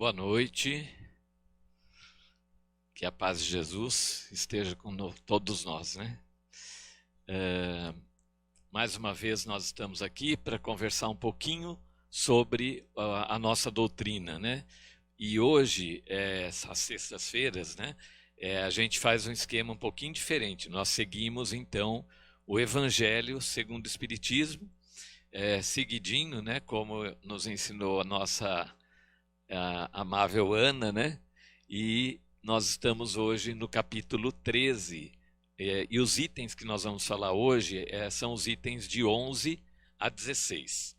Boa noite, que a paz de Jesus esteja com todos nós, né? Mais uma vez nós estamos aqui para conversar um pouquinho sobre a nossa doutrina, né? E hoje, às sextas-feiras, né? A gente faz um esquema um pouquinho diferente. Nós seguimos então o Evangelho segundo o Espiritismo, seguidinho, né? Como nos ensinou a nossa amável Ana, né? E nós estamos hoje no capítulo 13, e os itens que nós vamos falar hoje são os itens de 11 a 16.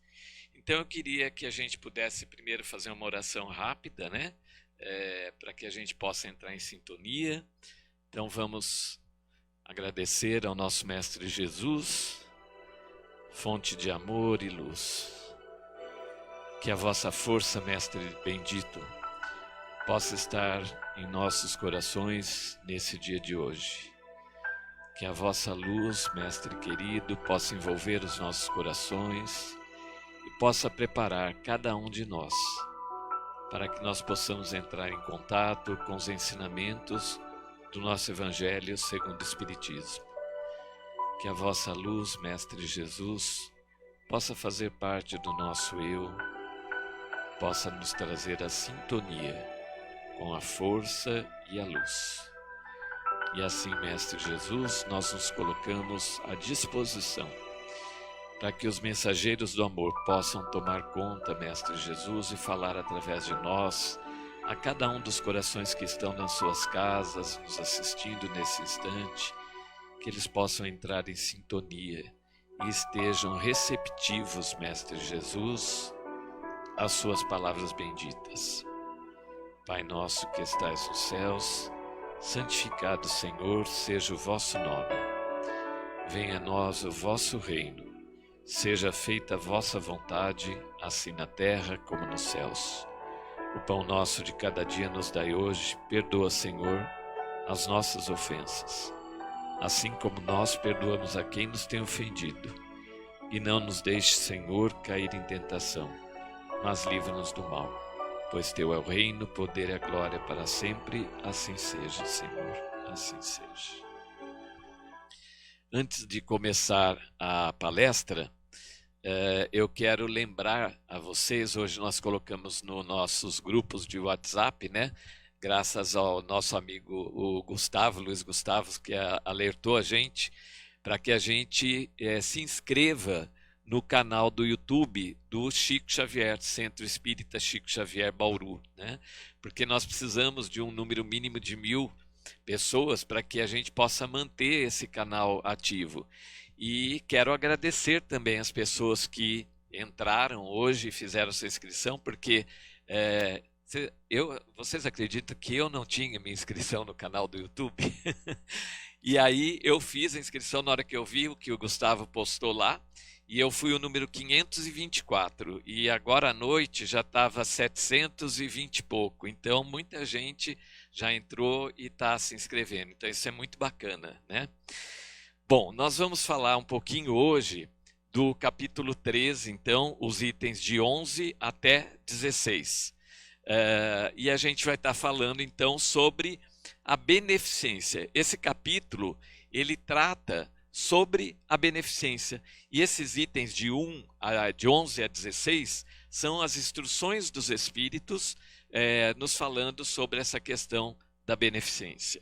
Então eu queria que a gente pudesse primeiro fazer uma oração rápida, né? Para que a gente possa entrar em sintonia. Então vamos agradecer ao nosso Mestre Jesus, fonte de amor e luz. Que a vossa força, Mestre bendito, possa estar em nossos corações nesse dia de hoje. Que a vossa luz, Mestre querido, possa envolver os nossos corações e possa preparar cada um de nós para que nós possamos entrar em contato com os ensinamentos do nosso Evangelho segundo o Espiritismo. Que a vossa luz, Mestre Jesus, possa fazer parte do nosso eu, possa nos trazer a sintonia com a força e a luz. E assim, Mestre Jesus, nós nos colocamos à disposição para que os mensageiros do amor possam tomar conta, Mestre Jesus, e falar através de nós a cada um dos corações que estão nas suas casas, nos assistindo nesse instante, que eles possam entrar em sintonia e estejam receptivos, Mestre Jesus, às suas palavras benditas. Pai nosso que estais nos céus, santificado, Senhor, seja o vosso nome. Venha a nós o vosso reino. Seja feita a vossa vontade, assim na terra como nos céus. O pão nosso de cada dia nos dai hoje. Perdoa, Senhor, as nossas ofensas, assim como nós perdoamos a quem nos tem ofendido. E não nos deixe, Senhor, cair em tentação, mas livra-nos do mal. Pois teu é o reino, o poder e a glória para sempre. Assim seja, Senhor, assim seja. Antes de começar a palestra, eu quero lembrar a vocês, hoje nós colocamos nos nossos grupos de WhatsApp, né? Graças ao nosso amigo o Gustavo, Luiz Gustavo, que alertou a gente, para que a gente se inscreva no canal do YouTube do Chico Xavier, Centro Espírita Chico Xavier Bauru, né? Porque nós precisamos de um número mínimo de 1000 pessoas para que a gente possa manter esse canal ativo. E quero agradecer também as pessoas que entraram hoje e fizeram sua inscrição, porque vocês acreditam que eu não tinha minha inscrição no canal do YouTube? E aí eu fiz a inscrição na hora que eu vi o que o Gustavo postou lá, e eu fui o número 524, e agora à noite já estava 720 e pouco, então muita gente já entrou e está se inscrevendo, então isso é muito bacana, né? Bom, nós vamos falar um pouquinho hoje do capítulo 13, então, os itens de 11 até 16. E a gente vai estar falando então sobre a beneficência. Esse capítulo, ele trata sobre a beneficência. E esses itens de 11 a 16 são as instruções dos Espíritos nos falando sobre essa questão da beneficência.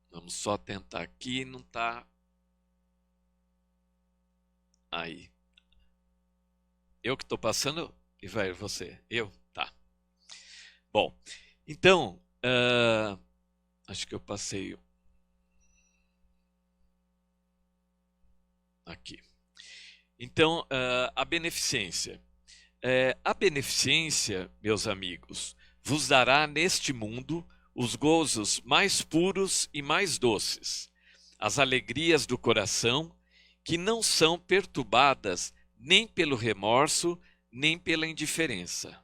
Vamos só tentar aqui, não está... Aí. Eu que estou passando e vai você? Eu? Tá. Bom, então... acho que eu passei aqui. Então, a beneficência. A beneficência, meus amigos, vos dará neste mundo os gozos mais puros e mais doces, as alegrias do coração, que não são perturbadas nem pelo remorso, nem pela indiferença.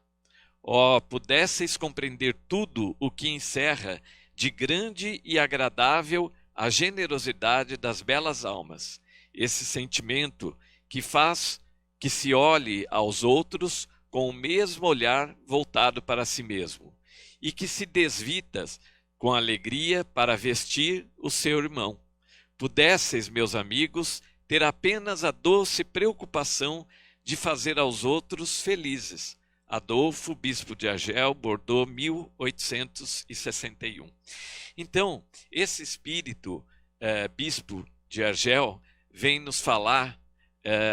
Ó, pudesseis compreender tudo o que encerra de grande e agradável a generosidade das belas almas, esse sentimento que faz que se olhe aos outros com o mesmo olhar voltado para si mesmo, e que se desvita com alegria para vestir o seu irmão. Pudesseis, meus amigos, ter apenas a doce preocupação de fazer aos outros felizes. Adolfo, bispo de Argel, Bordeaux, 1861. Então, esse espírito, bispo de Argel, vem nos falar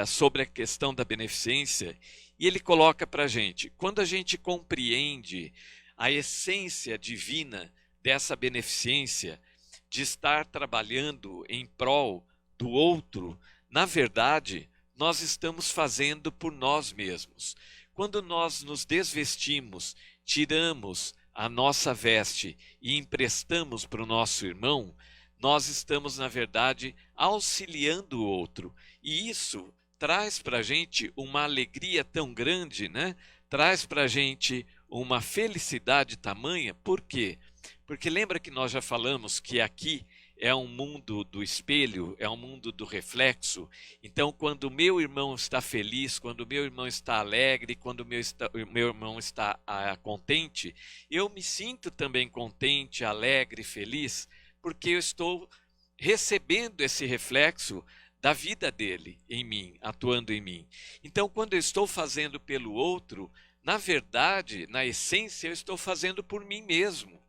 sobre a questão da beneficência, e ele coloca para a gente, quando a gente compreende a essência divina dessa beneficência, de estar trabalhando em prol do outro, na verdade, nós estamos fazendo por nós mesmos. Quando nós nos desvestimos, tiramos a nossa veste e emprestamos para o nosso irmão, nós estamos, na verdade, auxiliando o outro. E isso traz para a gente uma alegria tão grande, né? Traz para a gente uma felicidade tamanha. Por quê? Porque lembra que nós já falamos que aqui é um mundo do espelho, é um mundo do reflexo. Então, quando o meu irmão está feliz, quando o meu irmão está alegre, quando o meu irmão está contente, eu me sinto também contente, alegre, feliz, porque eu estou recebendo esse reflexo da vida dele em mim, atuando em mim. Então, quando eu estou fazendo pelo outro, na verdade, na essência, eu estou fazendo por mim mesmo.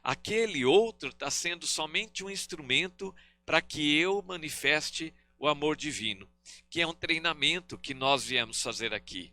Aquele outro está sendo somente um instrumento para que eu manifeste o amor divino, que é um treinamento que nós viemos fazer aqui.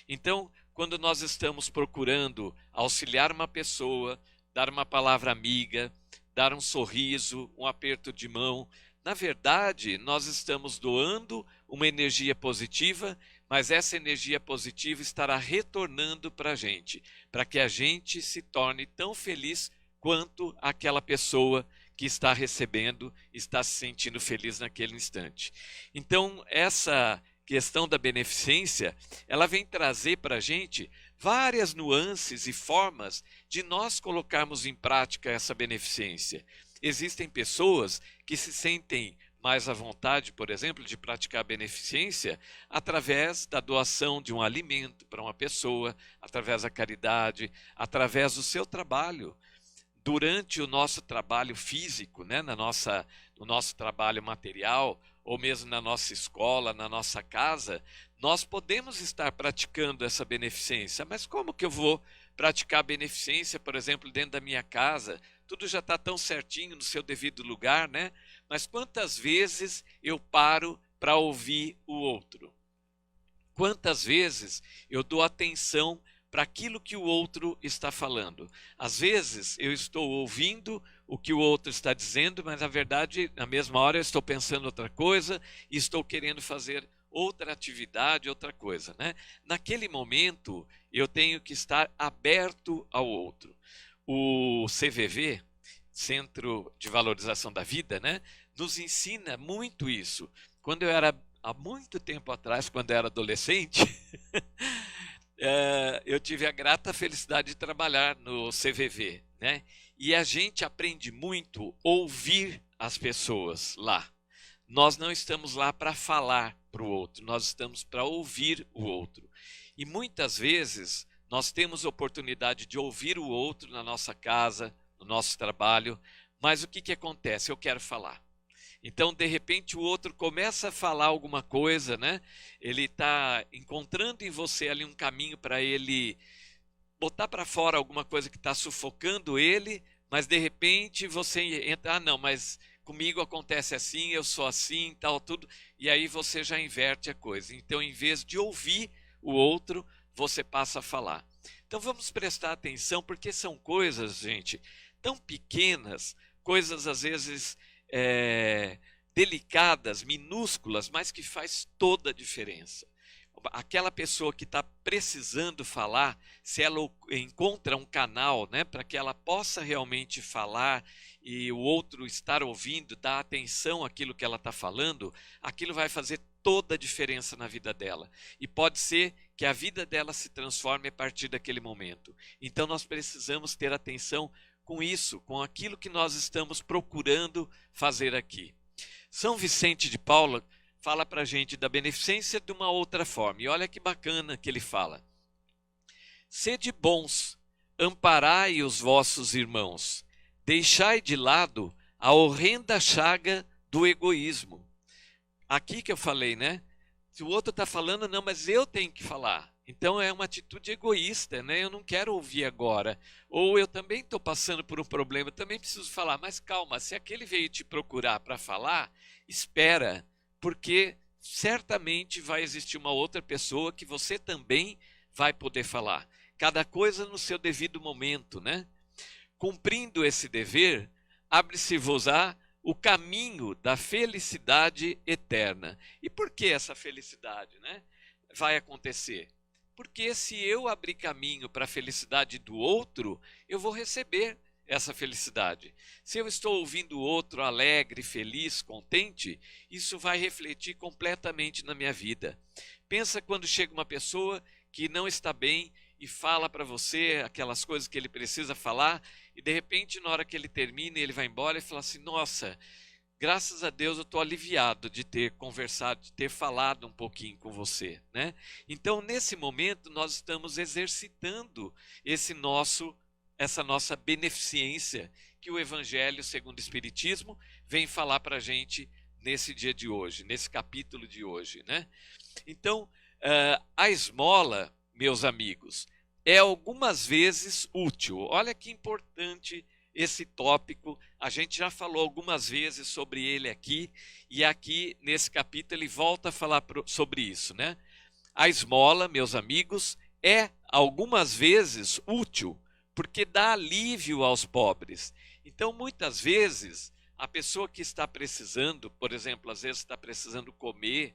Então, quando nós estamos procurando auxiliar uma pessoa, dar uma palavra amiga, dar um sorriso, um aperto de mão, na verdade, nós estamos doando uma energia positiva, mas essa energia positiva estará retornando para a gente, para que a gente se torne tão feliz quanto aquela pessoa que está recebendo, está se sentindo feliz naquele instante. Então, essa questão da beneficência, ela vem trazer para a gente várias nuances e formas de nós colocarmos em prática essa beneficência. Existem pessoas que se sentem mais à vontade, por exemplo, de praticar a beneficência através da doação de um alimento para uma pessoa, através da caridade, através do seu trabalho. Durante o nosso trabalho físico, né, no nosso trabalho material, ou mesmo na nossa escola, na nossa casa, nós podemos estar praticando essa beneficência. Mas como que eu vou praticar a beneficência, por exemplo, dentro da minha casa? Tudo já está tão certinho no seu devido lugar, né? Mas quantas vezes eu paro para ouvir o outro? Quantas vezes eu dou atenção para aquilo que o outro está falando? Às vezes eu estou ouvindo o que o outro está dizendo, mas na verdade, na mesma hora eu estou pensando outra coisa e estou querendo fazer outra atividade, outra coisa, né? Naquele momento eu tenho que estar aberto ao outro. O CVV, Centro de Valorização da Vida, né, nos ensina muito isso. Quando eu era, há muito tempo atrás, quando eu era adolescente, eu tive a grata felicidade de trabalhar no CVV, né? E a gente aprende muito a ouvir as pessoas lá. Nós não estamos lá para falar para o outro, nós estamos para ouvir o outro. E muitas vezes nós temos a oportunidade de ouvir o outro na nossa casa, no nosso trabalho, mas o que acontece? Eu quero falar. Então, de repente, o outro começa a falar alguma coisa, né? Ele está encontrando em você ali um caminho para ele botar para fora alguma coisa que está sufocando ele, mas de repente você entra, não, mas comigo acontece assim, eu sou assim, tal, tudo, e aí você já inverte a coisa. Então, em vez de ouvir o outro, você passa a falar. Então, vamos prestar atenção, porque são coisas, gente, tão pequenas, coisas às vezes delicadas, minúsculas, mas que faz toda a diferença. Aquela pessoa que está precisando falar, se ela encontra um canal, né, para que ela possa realmente falar e o outro estar ouvindo, dar atenção àquilo que ela está falando, aquilo vai fazer toda a diferença na vida dela. E pode ser que a vida dela se transforme a partir daquele momento. Então nós precisamos ter atenção com isso, com aquilo que nós estamos procurando fazer aqui. São Vicente de Paulo fala para a gente da beneficência de uma outra forma. E olha que bacana que ele fala. Sede bons, amparai os vossos irmãos, deixai de lado a horrenda chaga do egoísmo. Aqui que eu falei, né? Se o outro está falando, não, mas eu tenho que falar. Então é uma atitude egoísta, né? Eu não quero ouvir agora. Ou eu também estou passando por um problema, eu também preciso falar. Mas calma, se aquele veio te procurar para falar, espera, porque certamente vai existir uma outra pessoa que você também vai poder falar. Cada coisa no seu devido momento, né? Cumprindo esse dever, abre-se-vos-á o caminho da felicidade eterna. E por que essa felicidade, né, vai acontecer? Porque se eu abrir caminho para a felicidade do outro, eu vou receber essa felicidade. Se eu estou ouvindo o outro alegre, feliz, contente, isso vai refletir completamente na minha vida. Pensa quando chega uma pessoa que não está bem e fala para você aquelas coisas que ele precisa falar, e de repente, na hora que ele termina, ele vai embora e fala assim: nossa, graças a Deus eu estou aliviado de ter conversado, de ter falado um pouquinho com você, né? Então, nesse momento, nós estamos exercitando essa nossa beneficência que o Evangelho, segundo o Espiritismo, vem falar para a gente nesse dia de hoje, nesse capítulo de hoje, né? Então, a esmola, meus amigos, é algumas vezes útil. Olha que importante esse tópico. A gente já falou algumas vezes sobre ele aqui, e aqui nesse capítulo ele volta a falar sobre isso, né? A esmola, meus amigos, é algumas vezes útil, porque dá alívio aos pobres. Então, muitas vezes, a pessoa que está precisando, por exemplo, às vezes está precisando comer,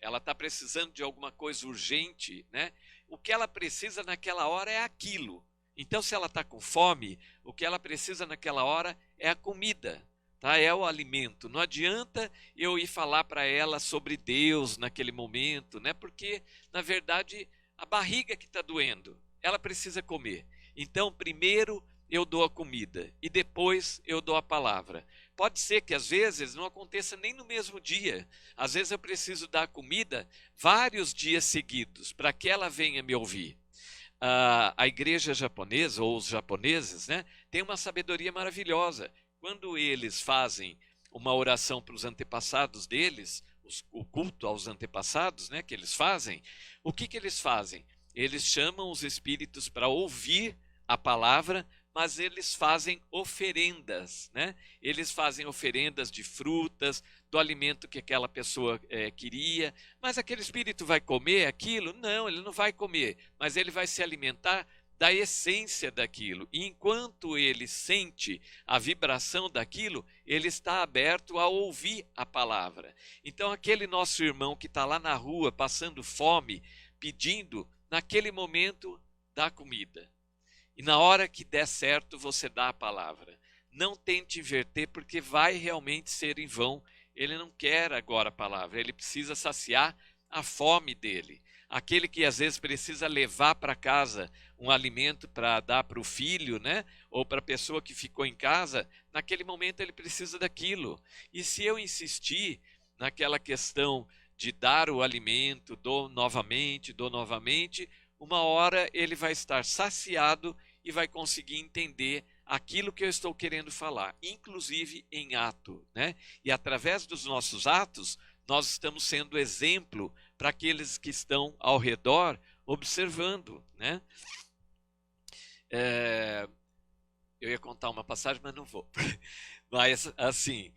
ela está precisando de alguma coisa urgente, né? O que ela precisa naquela hora é aquilo. Então, se ela está com fome, o que ela precisa naquela hora é a comida, tá? É o alimento. Não adianta eu ir falar para ela sobre Deus naquele momento, né? Porque, na verdade, a barriga que está doendo, ela precisa comer. Então, primeiro eu dou a comida e depois eu dou a palavra. Pode ser que às vezes não aconteça nem no mesmo dia. Às vezes eu preciso dar a comida vários dias seguidos para que ela venha me ouvir. A igreja japonesa, ou os japoneses, né, tem uma sabedoria maravilhosa. Quando eles fazem uma oração para os antepassados deles, o culto aos antepassados, né, que eles fazem, o que eles fazem? Eles chamam os espíritos para ouvir a palavra, mas eles fazem oferendas, né? Eles fazem oferendas de frutas, do alimento que aquela pessoa queria, mas aquele espírito vai comer aquilo? Não, ele não vai comer, mas ele vai se alimentar da essência daquilo. E enquanto ele sente a vibração daquilo, ele está aberto a ouvir a palavra. Então, aquele nosso irmão que está lá na rua, passando fome, pedindo, naquele momento, dá comida. E na hora que der certo, você dá a palavra. Não tente inverter, porque vai realmente ser em vão. Ele não quer agora a palavra, ele precisa saciar a fome dele. Aquele que às vezes precisa levar para casa um alimento para dar para o filho, né? Ou para a pessoa que ficou em casa, naquele momento ele precisa daquilo. E se eu insistir naquela questão de dar o alimento, dou novamente, uma hora ele vai estar saciado e vai conseguir entender aquilo que eu estou querendo falar, inclusive em ato, né? E através dos nossos atos, nós estamos sendo exemplo para aqueles que estão ao redor observando, né? Eu ia contar uma passagem, mas não vou. Mas, assim,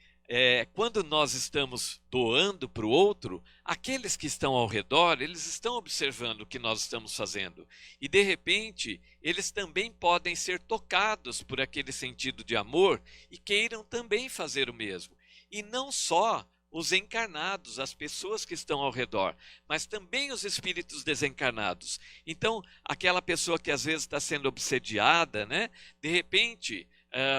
quando nós estamos doando para o outro, aqueles que estão ao redor, eles estão observando o que nós estamos fazendo. E, de repente, eles também podem ser tocados por aquele sentido de amor e queiram também fazer o mesmo. E não só os encarnados, as pessoas que estão ao redor, mas também os espíritos desencarnados. Então, aquela pessoa que às vezes está sendo obsediada, né? De repente,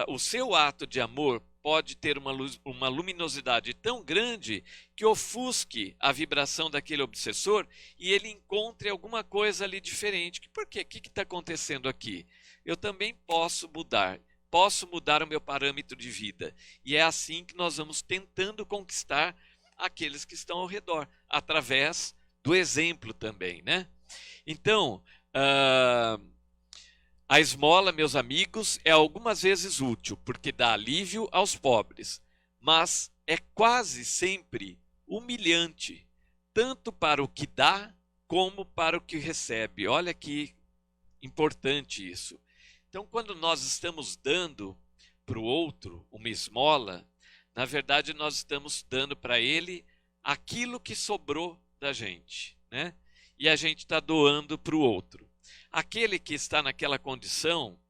o seu ato de amor pode ter uma luminosidade tão grande que ofusque a vibração daquele obsessor e ele encontre alguma coisa ali diferente. Por quê? O que está acontecendo aqui? Eu também posso mudar o meu parâmetro de vida. E é assim que nós vamos tentando conquistar aqueles que estão ao redor, através do exemplo também, né? Então, a esmola, meus amigos, é algumas vezes útil, porque dá alívio aos pobres, mas é quase sempre humilhante, tanto para o que dá como para o que recebe. Olha que importante isso. Então, quando nós estamos dando para o outro uma esmola, na verdade nós estamos dando para ele aquilo que sobrou da gente, né? E a gente está doando para o outro. Aquele que está naquela condição,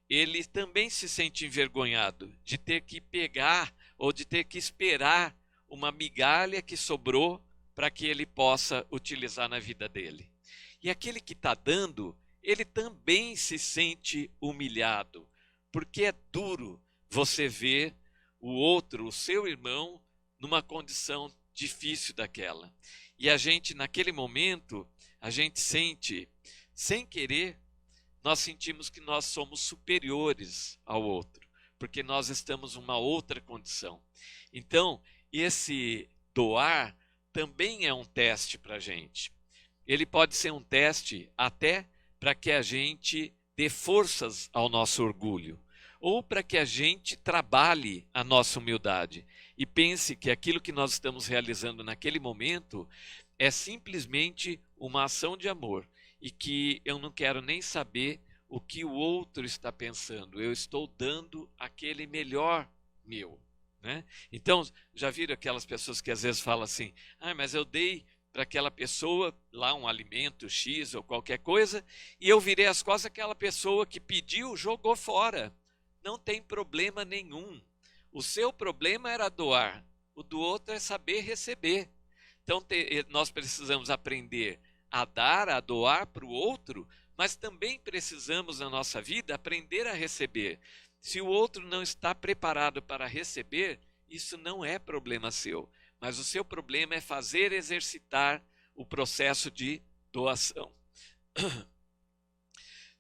ele também se sente envergonhado de ter que pegar ou de ter que esperar uma migalha que sobrou para que ele possa utilizar na vida dele. E aquele que está dando, ele também se sente humilhado, porque é duro você ver o outro, o seu irmão, numa condição difícil daquela. E a gente, naquele momento, a gente sente, sem querer, nós sentimos que nós somos superiores ao outro, porque nós estamos numa outra condição. Então, esse doar também é um teste para a gente. Ele pode ser um teste até para que a gente dê forças ao nosso orgulho, ou para que a gente trabalhe a nossa humildade e pense que aquilo que nós estamos realizando naquele momento é simplesmente uma ação de amor e que eu não quero nem saber o que o outro está pensando, eu estou dando aquele melhor meu, né? Então, já viram aquelas pessoas que às vezes falam assim, mas eu dei para aquela pessoa lá um alimento X ou qualquer coisa, e eu virei as costas, aquela pessoa que pediu jogou fora. Não tem problema nenhum. O seu problema era doar, o do outro é saber receber. Então nós precisamos aprender a dar, a doar para o outro, mas também precisamos na nossa vida aprender a receber. Se o outro não está preparado para receber, isso não é problema seu. Mas o seu problema é fazer exercitar o processo de doação.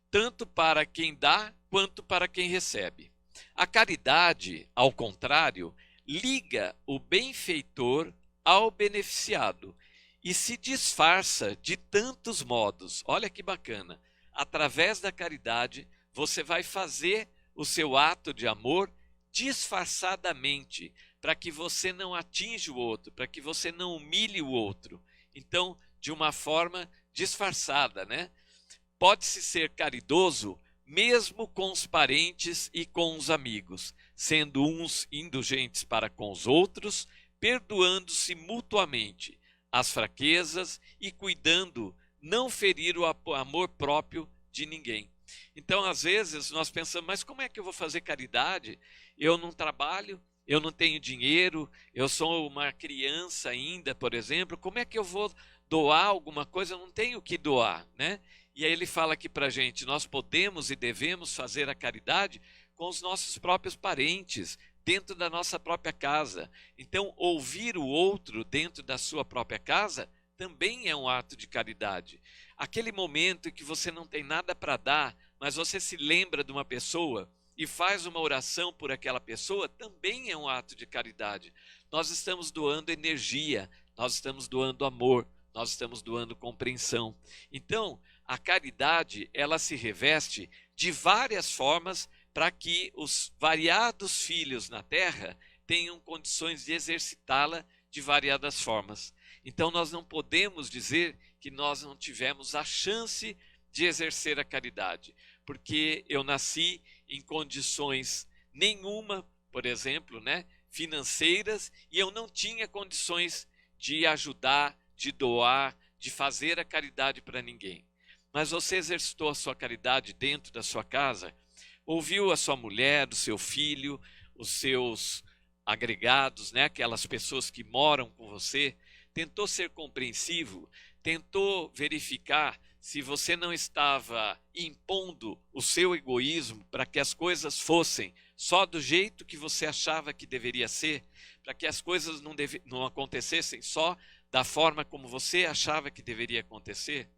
Tanto para quem dá, quanto para quem recebe. A caridade, ao contrário, liga o benfeitor ao beneficiado e se disfarça de tantos modos. Olha que bacana. Através da caridade, você vai fazer o seu ato de amor disfarçadamente, para que você não atinja o outro, para que você não humilhe o outro. Então, de uma forma disfarçada, né? Pode-se ser caridoso mesmo com os parentes e com os amigos, sendo uns indulgentes para com os outros, perdoando-se mutuamente as fraquezas e cuidando não ferir o amor próprio de ninguém. Então, às vezes, nós pensamos, mas como é que eu vou fazer caridade? Eu não trabalho, eu não tenho dinheiro, eu sou uma criança ainda, por exemplo, como é que eu vou doar alguma coisa? Eu não tenho o que doar, né? E aí ele fala aqui para a gente, nós podemos e devemos fazer a caridade com os nossos próprios parentes, dentro da nossa própria casa. Então, ouvir o outro dentro da sua própria casa também é um ato de caridade. Aquele momento em que você não tem nada para dar, mas você se lembra de uma pessoa e faz uma oração por aquela pessoa, também é um ato de caridade. Nós estamos doando energia, nós estamos doando amor, nós estamos doando compreensão. Então, a caridade, ela se reveste de várias formas para que os variados filhos na terra tenham condições de exercitá-la de variadas formas. Então, nós não podemos dizer que nós não tivemos a chance de exercer a caridade, porque eu nasci em condições nenhuma, por exemplo, né, financeiras, e eu não tinha condições de ajudar, de doar, de fazer a caridade para ninguém. Mas você exercitou a sua caridade dentro da sua casa, ouviu a sua mulher, o seu filho, os seus agregados, né, aquelas pessoas que moram com você, tentou ser compreensivo, tentou verificar se você não estava impondo o seu egoísmo para que as coisas fossem só do jeito que você achava que deveria ser, para que as coisas não acontecessem só da forma como você achava que deveria acontecer?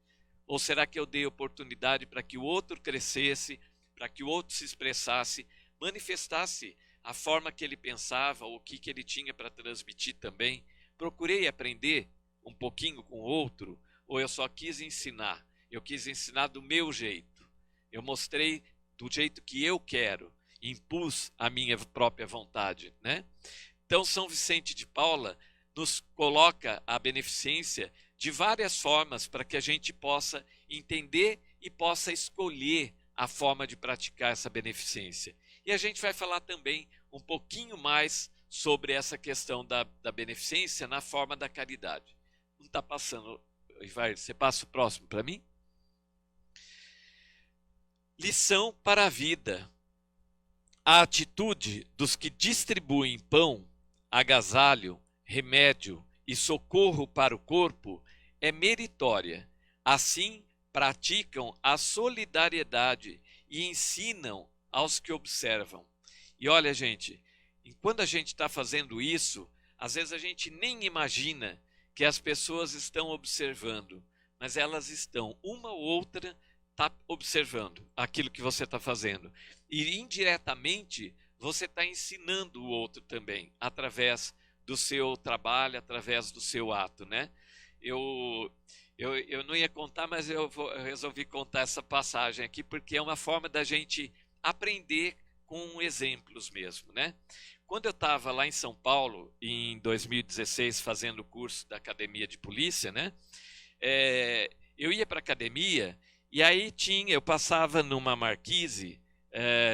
Ou será que eu dei oportunidade para que o outro crescesse, para que o outro se expressasse, manifestasse a forma que ele pensava, ou o que ele tinha para transmitir também? procurei aprender um pouquinho com o outro, ou eu só quis ensinar? Eu quis ensinar do meu jeito. Eu mostrei do jeito que eu quero, impus a minha própria vontade, né? Então, São Vicente de Paula nos coloca a beneficência de várias formas para que a gente possa entender e possa escolher a forma de praticar essa beneficência. E a gente vai falar também um pouquinho mais sobre essa questão da beneficência na forma da caridade. Não está passando, Ivar, você passa o próximo para mim? Lição para a vida. A atitude dos que distribuem pão, agasalho, remédio e socorro para o corpo é meritória. Assim, praticam a solidariedade e ensinam aos que observam. E olha, gente, quando a gente está fazendo isso, às vezes a gente nem imagina que as pessoas estão observando, mas elas estão, uma ou outra está observando aquilo que você está fazendo. E indiretamente você está ensinando o outro também, através do seu trabalho, através do seu ato, né? Eu não ia contar, mas eu resolvi contar essa passagem aqui, porque é uma forma da gente aprender com exemplos mesmo, né? Quando eu estava lá em São Paulo, em 2016, fazendo o curso da Academia de Polícia, né? Eu ia para a academia e aí eu passava numa marquise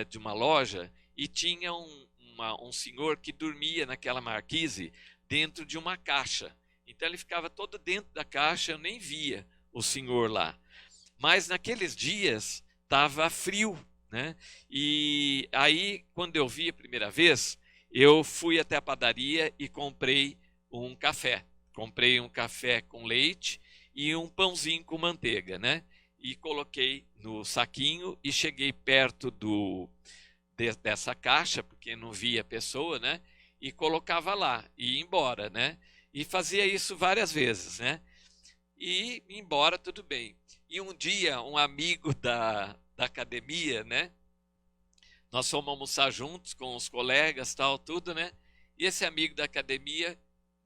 de uma loja e tinha um senhor que dormia naquela marquise dentro de uma caixa. Então ele ficava todo dentro da caixa, eu nem via o senhor lá. Mas naqueles dias estava frio, né? E aí, quando eu vi a primeira vez, eu fui até a padaria e comprei um café. Comprei um café com leite e um pãozinho com manteiga, né? E coloquei no saquinho e cheguei perto dessa caixa, porque não via a pessoa, né? E colocava lá e ia embora, né? E fazia isso várias vezes, né? E ia embora, tudo bem. E um dia, um amigo da academia, né? Nós fomos almoçar juntos com os colegas, tal, tudo, né? E esse amigo da academia,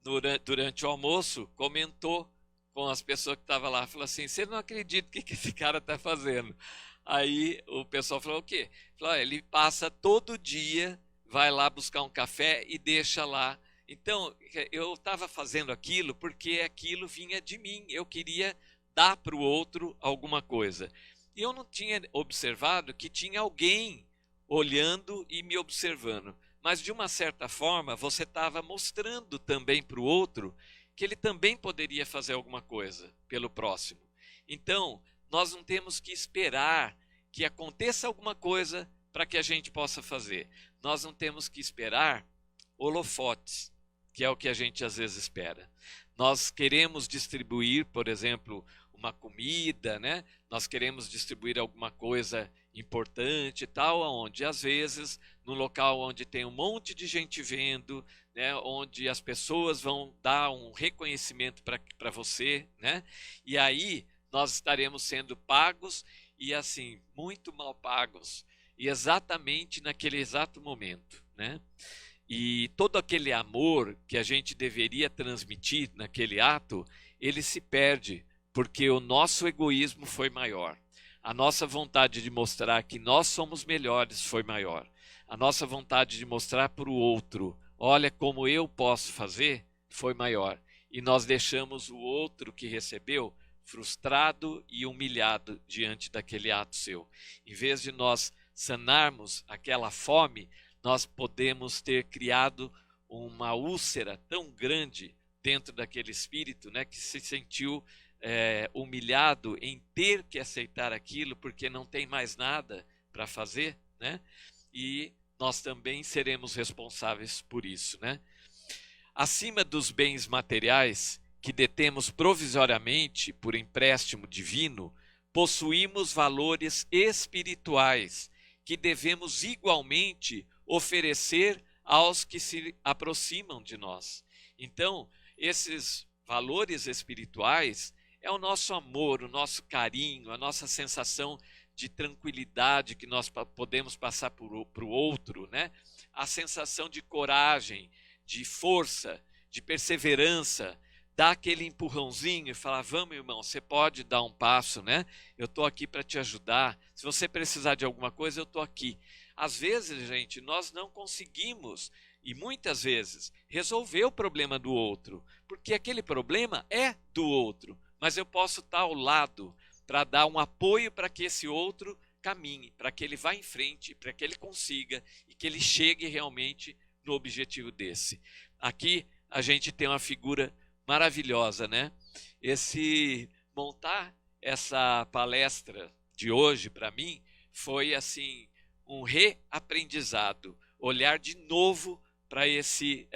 durante o almoço, comentou com as pessoas que estavam lá, falou assim: você não acredita o que esse cara está fazendo? Aí o pessoal falou: o quê? Falou: ele passa todo dia, vai lá buscar um café e deixa lá. Então, eu estava fazendo aquilo porque aquilo vinha de mim, eu queria dar para o outro alguma coisa. E eu não tinha observado que tinha alguém olhando e me observando. Mas, de uma certa forma, você estava mostrando também para o outro que ele também poderia fazer alguma coisa pelo próximo. Então, nós não temos que esperar que aconteça alguma coisa para que a gente possa fazer. Nós não temos que esperar holofotes, que é o que a gente às vezes espera. Nós queremos distribuir, por exemplo, uma comida, né? Nós queremos distribuir alguma coisa importante e tal, onde às vezes no local onde tem um monte de gente vendo, né, onde as pessoas vão dar um reconhecimento para você, né? E aí nós estaremos sendo pagos e assim, muito mal pagos, e exatamente naquele exato momento, né? E todo aquele amor que a gente deveria transmitir naquele ato, ele se perde, porque o nosso egoísmo foi maior. A nossa vontade de mostrar que nós somos melhores foi maior. A nossa vontade de mostrar para o outro, olha como eu posso fazer, foi maior. E nós deixamos o outro que recebeu frustrado e humilhado diante daquele ato seu. Em vez de nós sanarmos aquela fome, nós podemos ter criado uma úlcera tão grande dentro daquele espírito, né, que se sentiu humilhado em ter que aceitar aquilo porque não tem mais nada para fazer, né? E nós também seremos responsáveis por isso, né? Acima dos bens materiais que detemos provisoriamente por empréstimo divino, possuímos valores espirituais que devemos igualmente oferecer aos que se aproximam de nós. Então, esses valores espirituais é o nosso amor, o nosso carinho, a nossa sensação de tranquilidade que nós podemos passar para o outro, né? A sensação de coragem, de força, de perseverança, dar aquele empurrãozinho e falar: vamos, irmão, você pode dar um passo, né? Eu estou aqui para te ajudar. Se você precisar de alguma coisa, eu estou aqui. Às vezes, gente, nós não conseguimos, e muitas vezes, resolver o problema do outro, porque aquele problema é do outro, mas eu posso estar ao lado para dar um apoio para que esse outro caminhe, para que ele vá em frente, para que ele consiga e que ele chegue realmente no objetivo desse. Aqui a gente tem uma figura maravilhosa, né? Montar essa palestra de hoje para mim foi assim um reaprendizado, olhar de novo para esse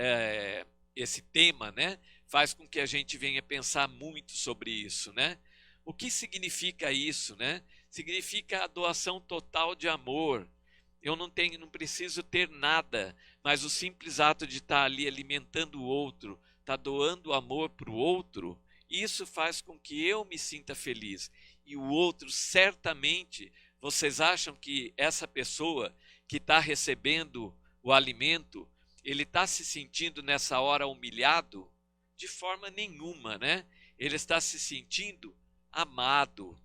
tema, né? Faz com que a gente venha pensar muito sobre isso, né? O que significa isso, né? Significa a doação total de amor. Eu não preciso ter nada, mas o simples ato de estar ali alimentando o outro, estar doando amor para o outro, isso faz com que eu me sinta feliz. E o outro, certamente, vocês acham que essa pessoa que está recebendo o alimento, ele está se sentindo nessa hora humilhado? De forma nenhuma, né? Ele está se sentindo amado,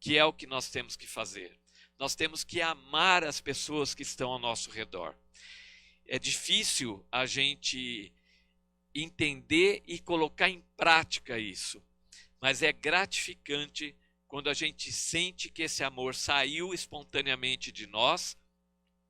que é o que nós temos que fazer. Nós temos que amar as pessoas que estão ao nosso redor. É difícil a gente entender e colocar em prática isso, mas é gratificante quando a gente sente que esse amor saiu espontaneamente de nós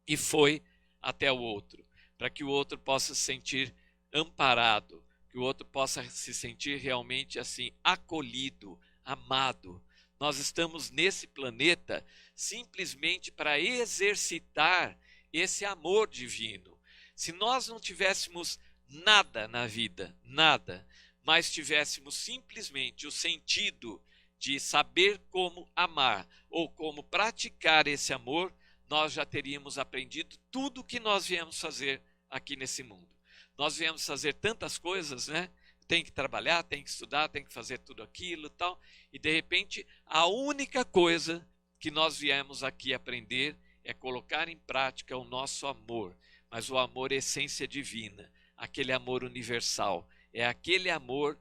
e foi até o outro, para que o outro possa se sentir amparado, que o outro possa se sentir realmente assim acolhido, amado. Nós estamos nesse planeta simplesmente para exercitar esse amor divino. Se nós não tivéssemos nada na vida, nada, mas tivéssemos simplesmente o sentido de saber como amar ou como praticar esse amor, nós já teríamos aprendido tudo o que nós viemos fazer aqui nesse mundo. Nós viemos fazer tantas coisas, né? Tem que trabalhar, tem que estudar, tem que fazer tudo aquilo e tal. E de repente, a única coisa que nós viemos aqui aprender é colocar em prática o nosso amor. Mas o amor é essência divina, aquele amor universal. É aquele amor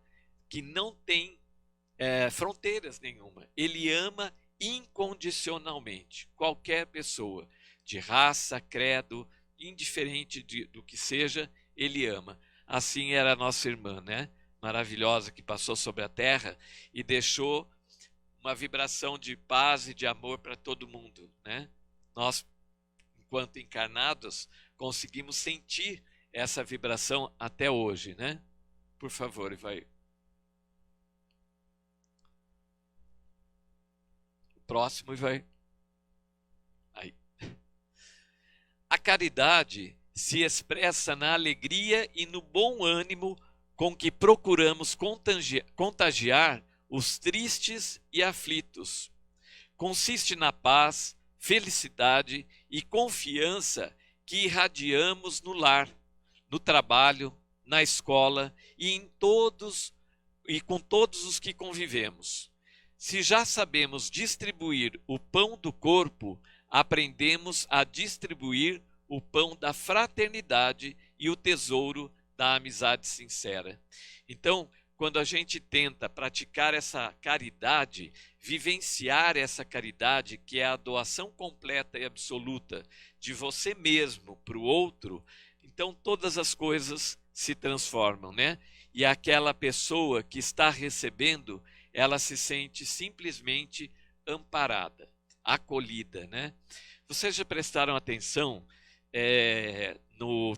que não tem fronteiras nenhuma. Ele ama incondicionalmente qualquer pessoa, de raça, credo, indiferente do que seja, ele ama. Assim era a nossa irmã, né? Maravilhosa, que passou sobre a terra e deixou uma vibração de paz e de amor para todo mundo, né? Nós, enquanto encarnados, conseguimos sentir essa vibração até hoje, né? Por favor, vai. O próximo vai. Aí. A caridade se expressa na alegria e no bom ânimo com que procuramos contagiar os tristes e aflitos. Consiste na paz, felicidade e confiança que irradiamos no lar, no trabalho, na escola e com todos os que convivemos. Se já sabemos distribuir o pão do corpo, aprendemos a distribuir o pão da fraternidade e o tesouro da amizade sincera. Então, quando a gente tenta praticar essa caridade, vivenciar essa caridade, que é a doação completa e absoluta de você mesmo para o outro, então todas as coisas se transformam, né? E aquela pessoa que está recebendo, ela se sente simplesmente amparada, acolhida, né? Vocês já prestaram atenção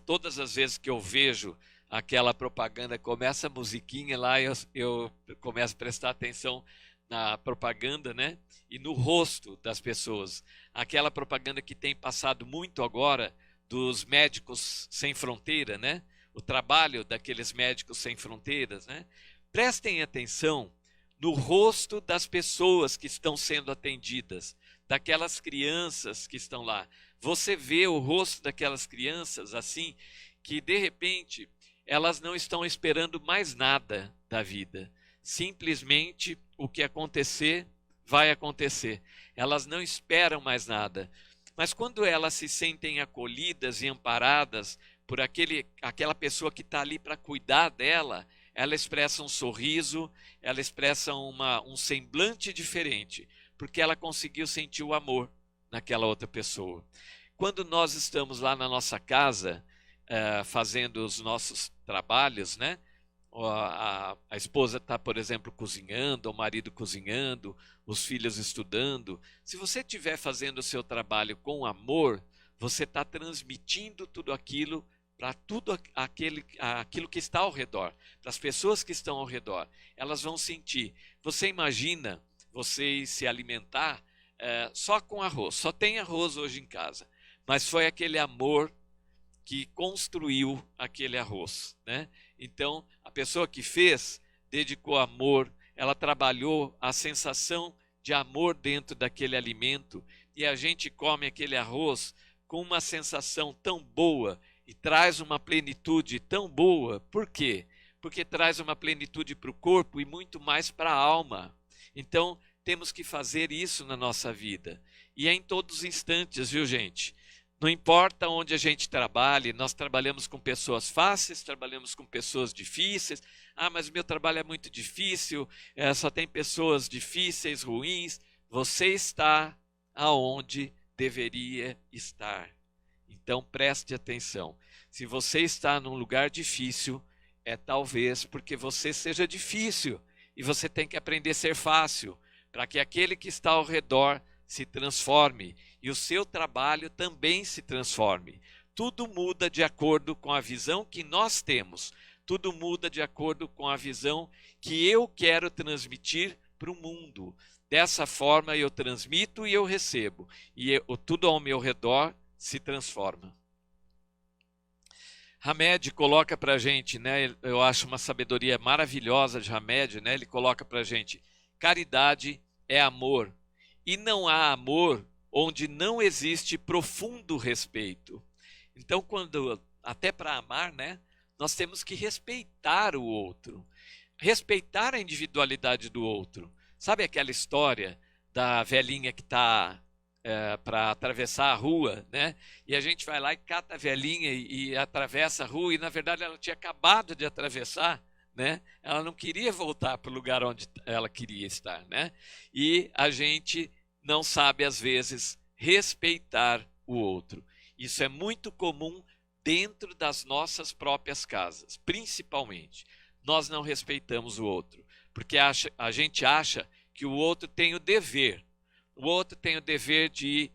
todas as vezes que eu vejo aquela propaganda, começa a musiquinha lá, eu começo a prestar atenção na propaganda, né? E no rosto das pessoas. Aquela propaganda que tem passado muito agora dos médicos sem fronteira, né? O trabalho daqueles médicos sem fronteiras, né? Prestem atenção no rosto das pessoas que estão sendo atendidas, daquelas crianças que estão lá. Você vê o rosto daquelas crianças assim, que de repente elas não estão esperando mais nada da vida. Simplesmente o que acontecer, vai acontecer. Elas não esperam mais nada. Mas quando elas se sentem acolhidas e amparadas por aquela pessoa que está ali para cuidar dela, ela expressa um sorriso, ela expressa um semblante diferente, porque ela conseguiu sentir o amor naquela outra pessoa. Quando nós estamos lá na nossa casa, fazendo os nossos trabalhos, né? A esposa está, por exemplo, cozinhando, o marido cozinhando, os filhos estudando. Se você estiver fazendo o seu trabalho com amor, você está transmitindo tudo aquilo para tudo aquilo que está ao redor, para as pessoas que estão ao redor. Elas vão sentir. Você imagina você se alimentar só com arroz, só tem arroz hoje em casa, mas foi aquele amor que construiu aquele arroz, né? Então, a pessoa que fez, dedicou amor, ela trabalhou a sensação de amor dentro daquele alimento, e a gente come aquele arroz com uma sensação tão boa e traz uma plenitude tão boa. Por quê? Porque traz uma plenitude para o corpo e muito mais para a alma. Então, temos que fazer isso na nossa vida. E é em todos os instantes, viu, gente? Não importa onde a gente trabalhe, nós trabalhamos com pessoas fáceis, trabalhamos com pessoas difíceis. Ah, mas o meu trabalho é muito difícil, só tem pessoas difíceis, ruins. Você está aonde deveria estar. Então preste atenção. Se você está num lugar difícil, é talvez porque você seja difícil e você tem que aprender a ser fácil, para que aquele que está ao redor se transforme e o seu trabalho também se transforme. Tudo muda de acordo com a visão que nós temos. Tudo muda de acordo com a visão que eu quero transmitir para o mundo. Dessa forma eu transmito e eu recebo. E tudo ao meu redor se transforma. Hamed coloca para a gente, né, eu acho uma sabedoria maravilhosa de Hamed, né, ele coloca para a gente: caridade é amor. E não há amor onde não existe profundo respeito. Então, até para amar, né, nós temos que respeitar o outro, respeitar a individualidade do outro. Sabe aquela história da velhinha que está para atravessar a rua, né? E a gente vai lá e cata a velhinha e atravessa a rua, e na verdade ela tinha acabado de atravessar, né? Ela não queria voltar para o lugar onde ela queria estar, né? E a gente não sabe, às vezes, respeitar o outro. Isso é muito comum dentro das nossas próprias casas, principalmente. Nós não respeitamos o outro, porque a gente acha que o outro tem o dever. O outro tem o dever de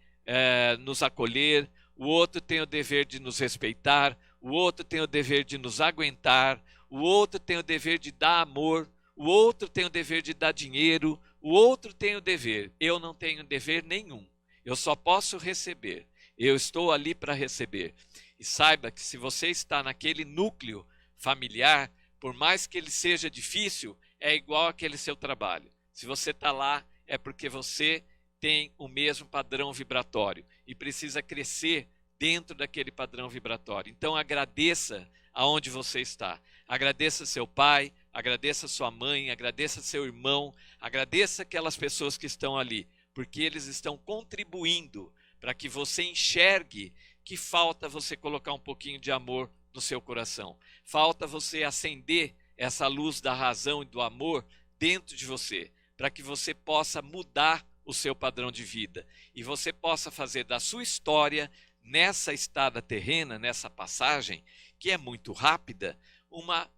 nos acolher, o outro tem o dever de nos respeitar, o outro tem o dever de nos aguentar, o outro tem o dever de dar amor, o outro tem o dever de dar dinheiro, o outro tem o dever. Eu não tenho dever nenhum. Eu só posso receber. Eu estou ali para receber. E saiba que se você está naquele núcleo familiar, por mais que ele seja difícil, é igual aquele seu trabalho. Se você está lá, é porque você tem o mesmo padrão vibratório e precisa crescer dentro daquele padrão vibratório. Então agradeça aonde você está. Agradeça seu pai, agradeça sua mãe, agradeça seu irmão, agradeça aquelas pessoas que estão ali, porque eles estão contribuindo para que você enxergue que falta você colocar um pouquinho de amor no seu coração. Falta você acender essa luz da razão e do amor dentro de você, para que você possa mudar o seu padrão de vida e você possa fazer da sua história, nessa estada terrena, nessa passagem, que é muito rápida, uma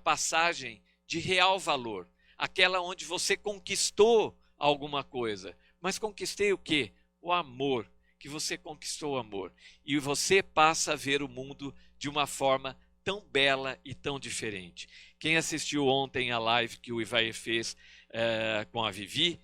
passagem de real valor, aquela onde você conquistou alguma coisa. Mas conquistei o quê? O amor, que você conquistou o amor. E você passa a ver o mundo de uma forma tão bela e tão diferente. Quem assistiu ontem a live que o Ivair fez com a Vivi,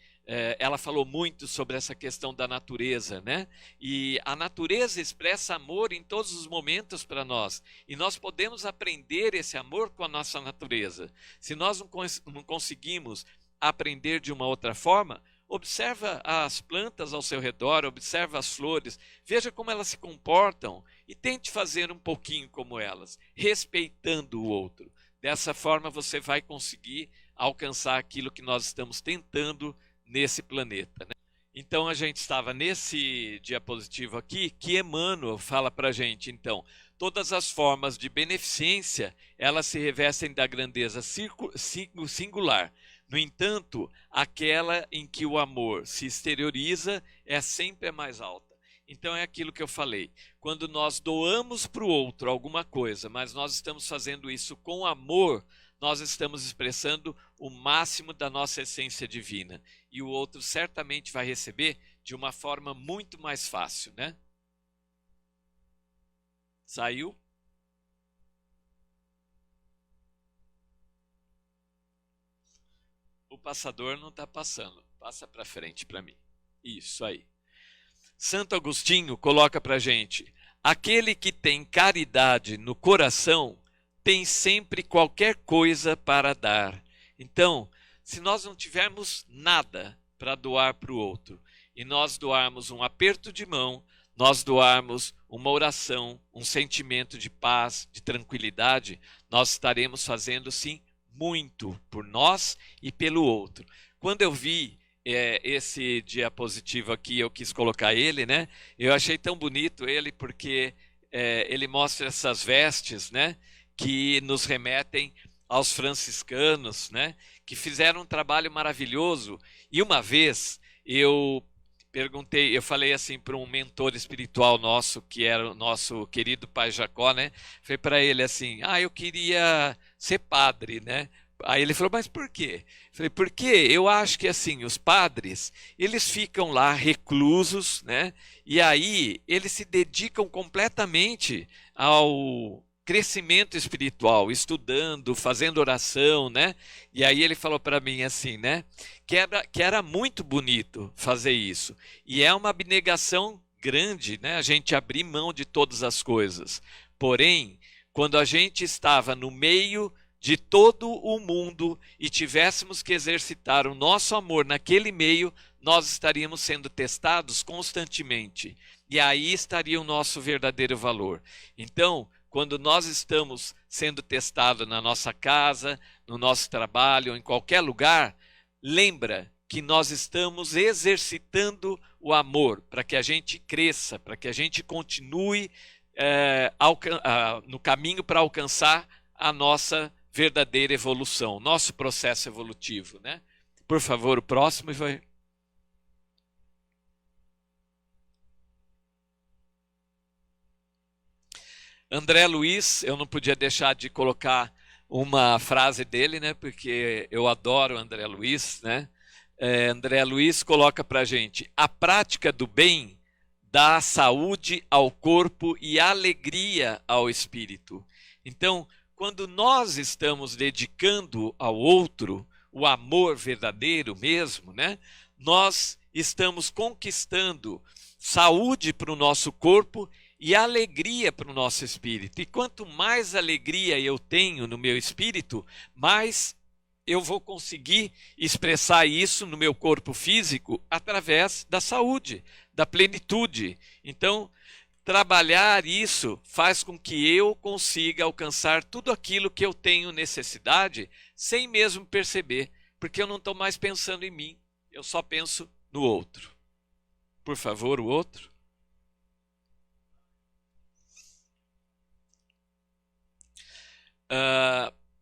ela falou muito sobre essa questão da natureza, né? E a natureza expressa amor em todos os momentos para nós. E nós podemos aprender esse amor com a nossa natureza. Se nós não conseguimos aprender de uma outra forma, observa as plantas ao seu redor, observa as flores, veja como elas se comportam e tente fazer um pouquinho como elas, respeitando o outro. Dessa forma você vai conseguir alcançar aquilo que nós estamos tentando nesse planeta, né? Então a gente estava nesse diapositivo aqui que Emmanuel fala para a gente, então, todas as formas de beneficência, elas se revestem da grandeza singular. No entanto, aquela em que o amor se exterioriza é sempre a mais alta. Então é aquilo que eu falei. Quando nós doamos para o outro alguma coisa, mas nós estamos fazendo isso com amor, nós estamos expressando o máximo da nossa essência divina. E o outro certamente vai receber de uma forma muito mais fácil, né? Saiu? O passador não está passando. Passa para frente para mim. Isso aí. Santo Agostinho coloca para a gente: aquele que tem caridade no coração tem sempre qualquer coisa para dar. Então, se nós não tivermos nada para doar para o outro, e nós doarmos um aperto de mão, nós doarmos uma oração, um sentimento de paz, de tranquilidade, nós estaremos fazendo sim muito por nós e pelo outro. Quando eu vi esse diapositivo aqui, eu quis colocar ele, né? Eu achei tão bonito ele porque ele mostra essas vestes, né? Que nos remetem aos franciscanos, né? Que fizeram um trabalho maravilhoso. E uma vez eu perguntei, eu falei assim para um mentor espiritual nosso, que era o nosso querido pai Jacó, né? Falei para ele assim: eu queria ser padre, né? Aí ele falou: mas por quê? Eu falei: porque eu acho que assim, os padres, eles ficam lá reclusos, né? E aí eles se dedicam completamente ao crescimento espiritual, estudando, fazendo oração, né? E aí ele falou para mim assim, né? Que era muito bonito fazer isso. E é uma abnegação grande, né? A gente abrir mão de todas as coisas. Porém, quando a gente estava no meio de todo o mundo e tivéssemos que exercitar o nosso amor naquele meio, nós estaríamos sendo testados constantemente. E aí estaria o nosso verdadeiro valor. Então, quando nós estamos sendo testados na nossa casa, no nosso trabalho, em qualquer lugar, lembra que nós estamos exercitando o amor para que a gente cresça, para que a gente continue no caminho para alcançar a nossa verdadeira evolução, nosso processo evolutivo, né? Por favor, o próximo vai. André Luiz, eu não podia deixar de colocar uma frase dele, né? Porque eu adoro André Luiz, né? André Luiz coloca para a gente: a prática do bem dá saúde ao corpo e alegria ao espírito. Então, quando nós estamos dedicando ao outro o amor verdadeiro mesmo, né? Nós estamos conquistando saúde para o nosso corpo e alegria para o nosso espírito. E quanto mais alegria eu tenho no meu espírito, mais eu vou conseguir expressar isso no meu corpo físico através da saúde, da plenitude. Então, trabalhar isso faz com que eu consiga alcançar tudo aquilo que eu tenho necessidade sem mesmo perceber, porque eu não estou mais pensando em mim, eu só penso no outro. Por favor, o outro.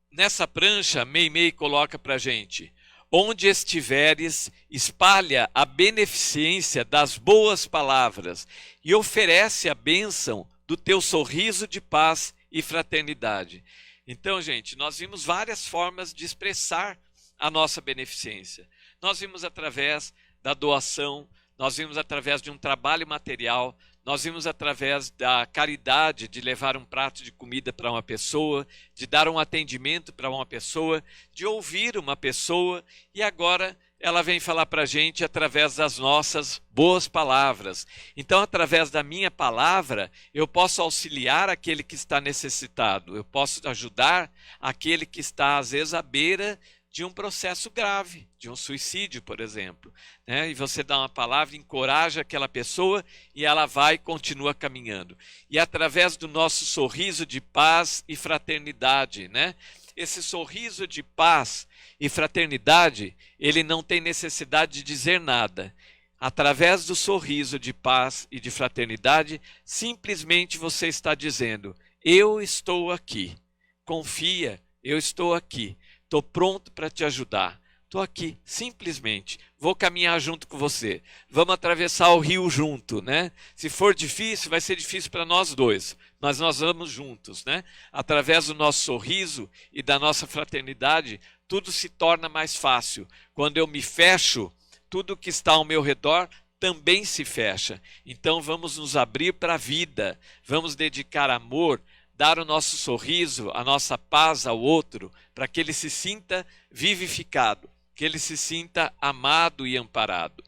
Nessa prancha, Meimei coloca para a gente: onde estiveres, espalha a beneficência das boas palavras e oferece a bênção do teu sorriso de paz e fraternidade. Então, gente, nós vimos várias formas de expressar a nossa beneficência. Nós vimos através da doação, nós vimos através de um trabalho material, nós vimos através da caridade, de levar um prato de comida para uma pessoa, de dar um atendimento para uma pessoa, de ouvir uma pessoa, e agora ela vem falar para a gente através das nossas boas palavras. Então, através da minha palavra, eu posso auxiliar aquele que está necessitado, eu posso ajudar aquele que está, às vezes, à beira de um processo grave, de um suicídio, por exemplo, né? E você dá uma palavra, encoraja aquela pessoa e ela vai e continua caminhando. E através do nosso sorriso de paz e fraternidade, né? Esse sorriso de paz e fraternidade, ele não tem necessidade de dizer nada. através do sorriso de paz e de fraternidade, simplesmente você está dizendo: eu estou aqui, confia, eu estou aqui, estou pronto para te ajudar. Estou aqui, simplesmente. Vou caminhar junto com você. Vamos atravessar o rio junto, né? Se for difícil, vai ser difícil para nós dois, mas nós vamos juntos, né? Através do nosso sorriso e da nossa fraternidade, tudo se torna mais fácil. Quando eu me fecho, tudo que está ao meu redor também se fecha. Então vamos nos abrir para a vida, vamos dedicar amor, dar o nosso sorriso, a nossa paz ao outro, para que ele se sinta vivificado, que ele se sinta amado e amparado.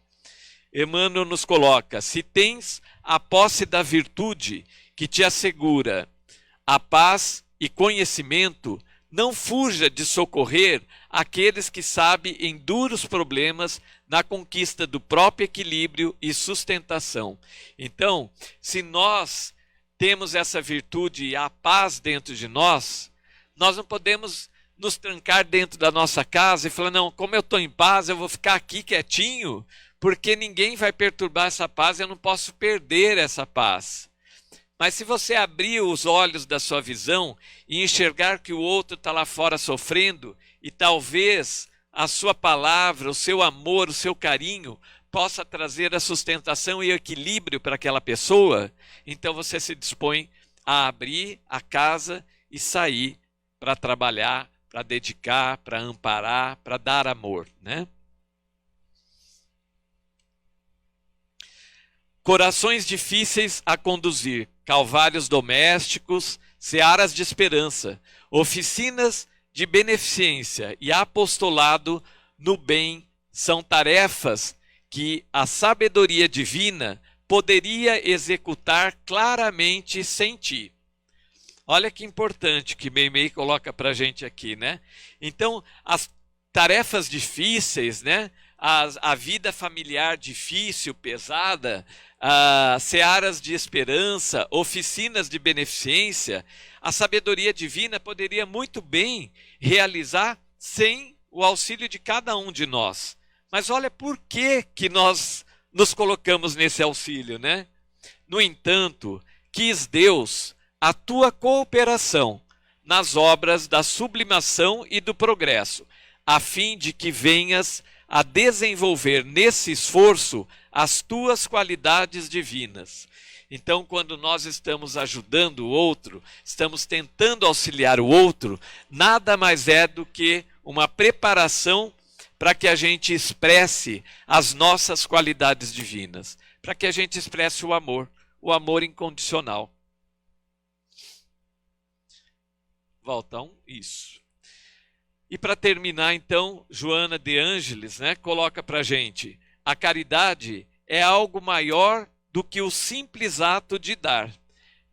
Emmanuel nos coloca: se tens a posse da virtude que te assegura a paz e conhecimento, não fuja de socorrer aqueles que sabem em duros problemas na conquista do próprio equilíbrio e sustentação. Então, se nós temos essa virtude e a paz dentro de nós, nós não podemos nos trancar dentro da nossa casa e falar: não, como eu estou em paz, eu vou ficar aqui quietinho, porque ninguém vai perturbar essa paz, eu não posso perder essa paz. Mas se você abrir os olhos da sua visão e enxergar que o outro está lá fora sofrendo, e talvez a sua palavra, o seu amor, o seu carinho possa trazer a sustentação e equilíbrio para aquela pessoa, então você se dispõe a abrir a casa e sair para trabalhar, para dedicar, para amparar, para dar amor, né? Corações difíceis a conduzir, calvários domésticos, searas de esperança, oficinas de beneficência e apostolado no bem são tarefas que a sabedoria divina poderia executar claramente sem ti. Olha que importante que Meimei coloca para a gente aqui, né? Então, as tarefas difíceis, né? A vida familiar difícil, pesada, searas de esperança, oficinas de beneficência, a sabedoria divina poderia muito bem realizar sem o auxílio de cada um de nós. Mas olha por que nós nos colocamos nesse auxílio, né? No entanto, quis Deus a tua cooperação nas obras da sublimação e do progresso, a fim de que venhas a desenvolver nesse esforço as tuas qualidades divinas. Então, quando nós estamos ajudando o outro, estamos tentando auxiliar o outro, nada mais é do que uma preparação para que a gente expresse as nossas qualidades divinas, para que a gente expresse o amor incondicional. Volta isso. E para terminar, então, Joana de Ângeles, né, coloca para a gente: a caridade é algo maior do que o simples ato de dar.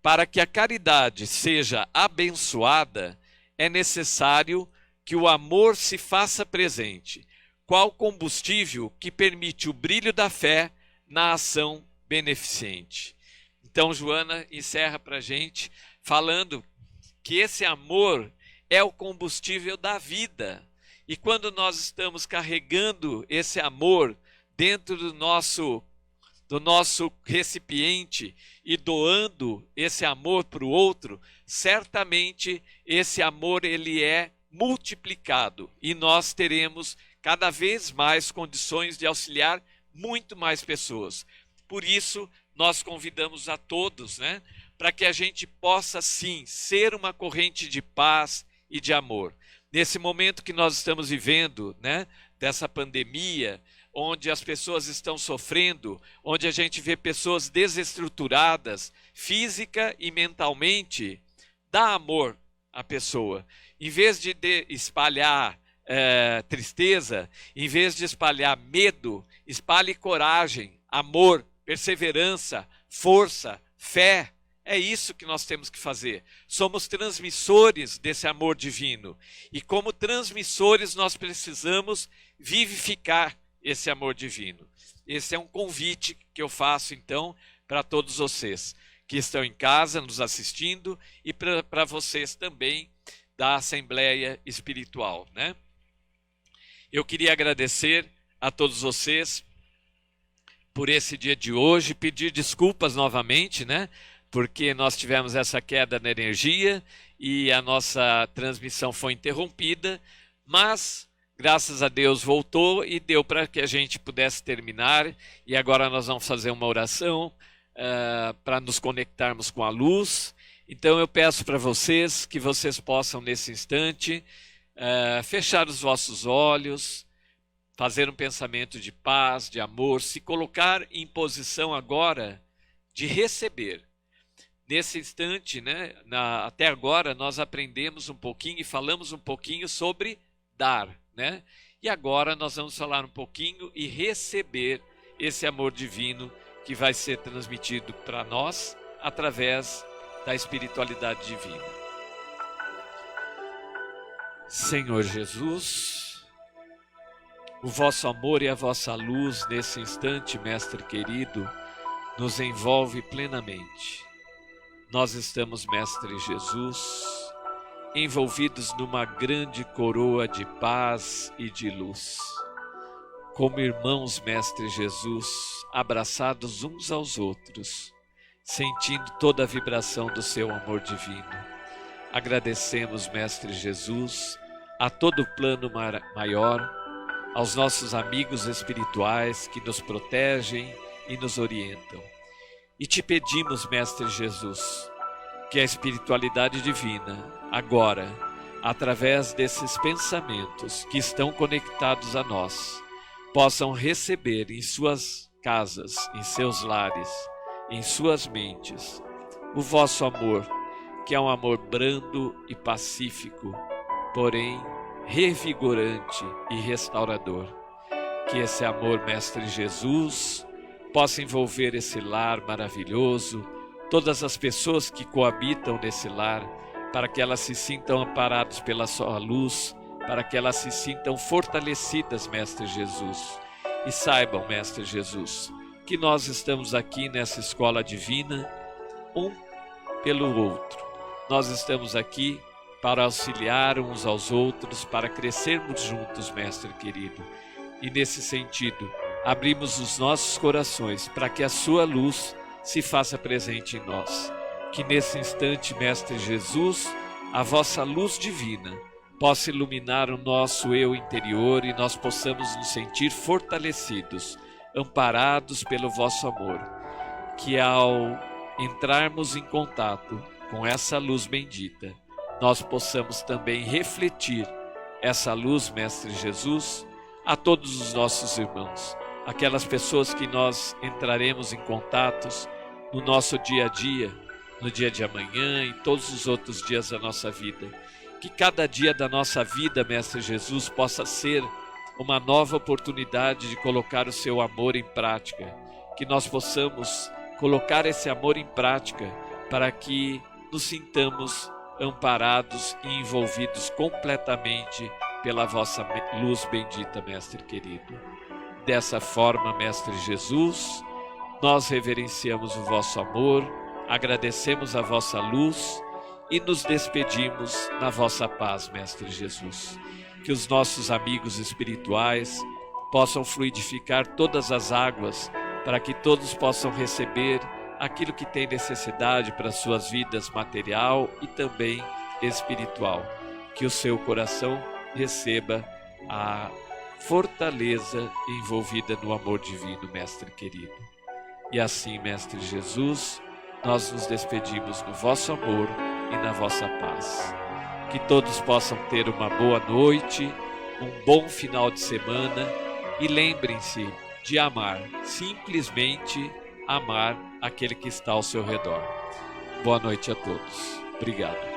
Para que a caridade seja abençoada, é necessário que o amor se faça presente, qual combustível que permite o brilho da fé na ação beneficente. Então, Joana encerra para a gente falando que esse amor é o combustível da vida. E quando nós estamos carregando esse amor dentro do nosso recipiente e doando esse amor para o outro, certamente esse amor ele é multiplicado e nós teremos cada vez mais condições de auxiliar muito mais pessoas. Por isso, nós convidamos a todos, né, para que a gente possa sim ser uma corrente de paz e de amor. Nesse momento que nós estamos vivendo, né, dessa pandemia, onde as pessoas estão sofrendo, onde a gente vê pessoas desestruturadas, física e mentalmente, dá amor à pessoa. Em vez de espalhar tristeza, em vez de espalhar medo, espalhe coragem, amor, perseverança, força, fé. É isso que nós temos que fazer. Somos transmissores desse amor divino. E como transmissores nós precisamos vivificar esse amor divino. Esse é um convite que eu faço então para todos vocês que estão em casa nos assistindo e para vocês também da Assembleia Espiritual, né? Eu queria agradecer a todos vocês por esse dia de hoje, pedir desculpas novamente, né? Porque nós tivemos essa queda na energia e a nossa transmissão foi interrompida, mas graças a Deus voltou e deu para que a gente pudesse terminar. E agora nós vamos fazer uma oração para nos conectarmos com a luz. Então eu peço para vocês que vocês possam nesse instante fechar os vossos olhos, fazer um pensamento de paz, de amor, se colocar em posição agora de receber. Nesse instante, né, até agora, nós aprendemos um pouquinho e falamos um pouquinho sobre dar, né? E agora nós vamos falar um pouquinho e receber esse amor divino que vai ser transmitido para nós através da espiritualidade divina. Senhor Jesus, o vosso amor e a vossa luz nesse instante, Mestre querido, nos envolve plenamente. Nós estamos, Mestre Jesus, envolvidos numa grande coroa de paz e de luz. Como irmãos, Mestre Jesus, abraçados uns aos outros, sentindo toda a vibração do seu amor divino. Agradecemos, Mestre Jesus, a todo o plano maior, aos nossos amigos espirituais que nos protegem e nos orientam. E te pedimos, Mestre Jesus, que a espiritualidade divina, agora, através desses pensamentos que estão conectados a nós, possam receber em suas casas, em seus lares, em suas mentes, o vosso amor, que é um amor brando e pacífico, porém revigorante e restaurador. Que esse amor, Mestre Jesus, possa envolver esse lar maravilhoso, todas as pessoas que coabitam nesse lar, para que elas se sintam amparadas pela sua luz, para que elas se sintam fortalecidas, Mestre Jesus. E saibam, Mestre Jesus, que nós estamos aqui nessa escola divina, um pelo outro. Nós estamos aqui para auxiliar uns aos outros, para crescermos juntos, Mestre querido. E nesse sentido, abrimos os nossos corações para que a sua luz se faça presente em nós. Que nesse instante, Mestre Jesus, a vossa luz divina possa iluminar o nosso eu interior e nós possamos nos sentir fortalecidos, amparados pelo vosso amor. Que ao entrarmos em contato com essa luz bendita, nós possamos também refletir essa luz, Mestre Jesus, a todos os nossos irmãos, aquelas pessoas que nós entraremos em contatos no nosso dia a dia, no dia de amanhã e todos os outros dias da nossa vida. Que cada dia da nossa vida, Mestre Jesus, possa ser uma nova oportunidade de colocar o seu amor em prática. Que nós possamos colocar esse amor em prática para que nos sintamos amparados e envolvidos completamente pela vossa luz bendita, Mestre querido. Dessa forma, Mestre Jesus, nós reverenciamos o vosso amor, agradecemos a vossa luz e nos despedimos na vossa paz, Mestre Jesus. Que os nossos amigos espirituais possam fluidificar todas as águas para que todos possam receber aquilo que tem necessidade para suas vidas material e também espiritual. Que o seu coração receba a fortaleza envolvida no amor divino, Mestre querido. E assim, Mestre Jesus, nós nos despedimos no vosso amor e na vossa paz. Que todos possam ter uma boa noite, um bom final de semana e lembrem-se de amar, simplesmente amar aquele que está ao seu redor. Boa noite a todos. Obrigado.